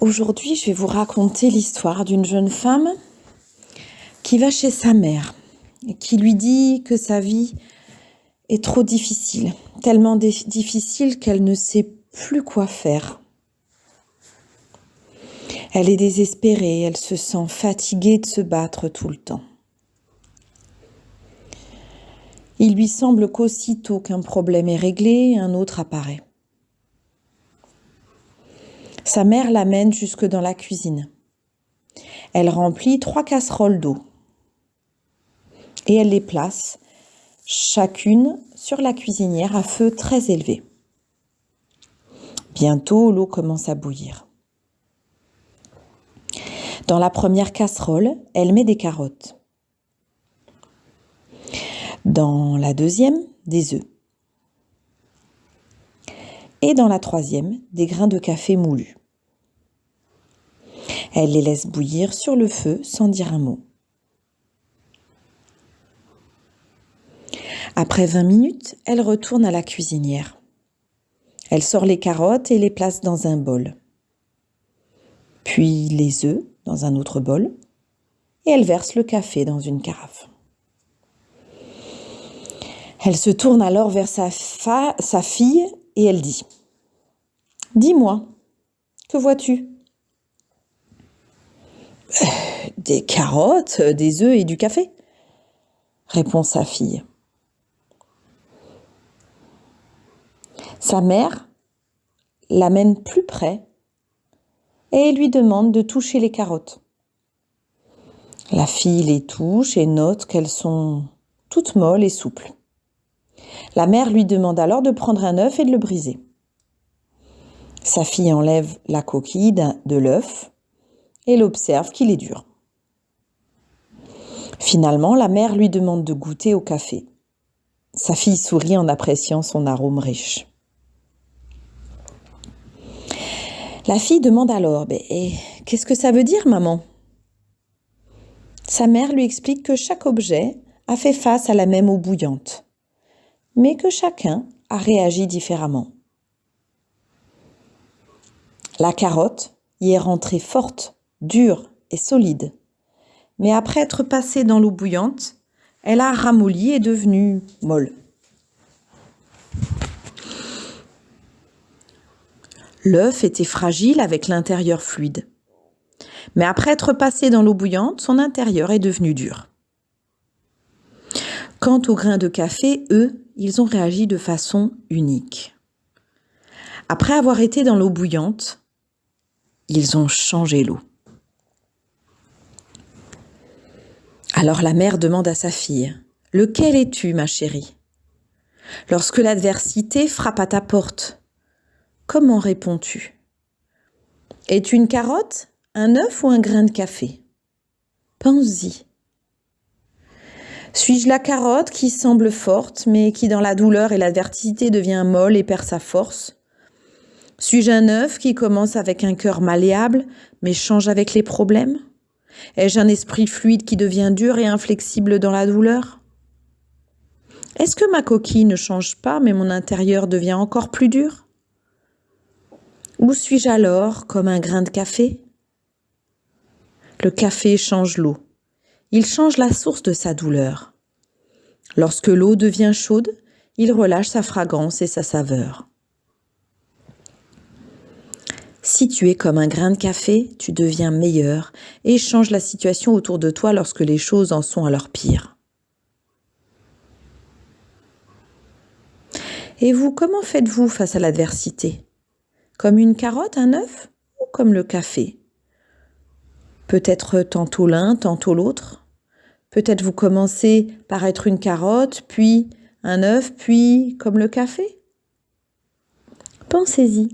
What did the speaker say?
Aujourd'hui, je vais vous raconter l'histoire d'une jeune femme qui va chez sa mère et qui lui dit que sa vie est trop difficile, tellement difficile qu'elle ne sait plus quoi faire. Elle est désespérée, elle se sent fatiguée de se battre tout le temps. Il lui semble qu'aussitôt qu'un problème est réglé, un autre apparaît. Sa mère l'amène jusque dans la cuisine. Elle remplit 3 casseroles d'eau et elle les place chacune sur la cuisinière à feu très élevé. Bientôt, l'eau commence à bouillir. Dans la première casserole, elle met des carottes. Dans la deuxième, des œufs. Et dans la troisième, des grains de café moulus. Elle les laisse bouillir sur le feu sans dire un mot. Après 20 minutes, elle retourne à la cuisinière. Elle sort les carottes et les place dans un bol. Puis les œufs dans un autre bol. Et elle verse le café dans une carafe. Elle se tourne alors vers sa fille et elle dit « Dis-moi, que vois-tu » ? « Des carottes, des œufs et du café » répond sa fille. Sa mère l'amène plus près et lui demande de toucher les carottes. La fille les touche et note qu'elles sont toutes molles et souples. La mère lui demande alors de prendre un œuf et de le briser. Sa fille enlève la coquille de l'œuf et elle observe qu'il est dur. Finalement, la mère lui demande de goûter au café. Sa fille sourit en appréciant son arôme riche. La fille demande alors « Qu'est-ce que ça veut dire, maman ?» Sa mère lui explique que chaque objet a fait face à la même eau bouillante, mais que chacun a réagi différemment. La carotte y est rentrée forte, dure et solide, mais après être passée dans l'eau bouillante, elle a ramolli et est devenue molle. L'œuf était fragile avec l'intérieur fluide. Mais après être passé dans l'eau bouillante, son intérieur est devenu dur. Quant aux grains de café, eux, ils ont réagi de façon unique. Après avoir été dans l'eau bouillante, ils ont changé l'eau. Alors la mère demande à sa fille « Lequel es-tu, ma chérie ?» Lorsque l'adversité frappe à ta porte, comment réponds-tu ? Es-tu une carotte, un œuf ou un grain de café ? Pense-y. Suis-je la carotte qui semble forte, mais qui dans la douleur et l'adversité devient molle et perd sa force ? Suis-je un œuf qui commence avec un cœur malléable, mais change avec les problèmes ? Ai-je un esprit fluide qui devient dur et inflexible dans la douleur ? Est-ce que ma coquille ne change pas, mais mon intérieur devient encore plus dur ? Ou suis-je alors comme un grain de café ? Le café change l'eau. Il change la source de sa douleur. Lorsque l'eau devient chaude, il relâche sa fragrance et sa saveur. Si tu es comme un grain de café, tu deviens meilleur et changes la situation autour de toi lorsque les choses en sont à leur pire. Et vous, comment faites-vous face à l'adversité ? Comme une carotte, un œuf ou comme le café ? Peut-être tantôt l'un, tantôt l'autre ? Peut-être vous commencez par être une carotte, puis un œuf, puis comme le café ? Pensez-y.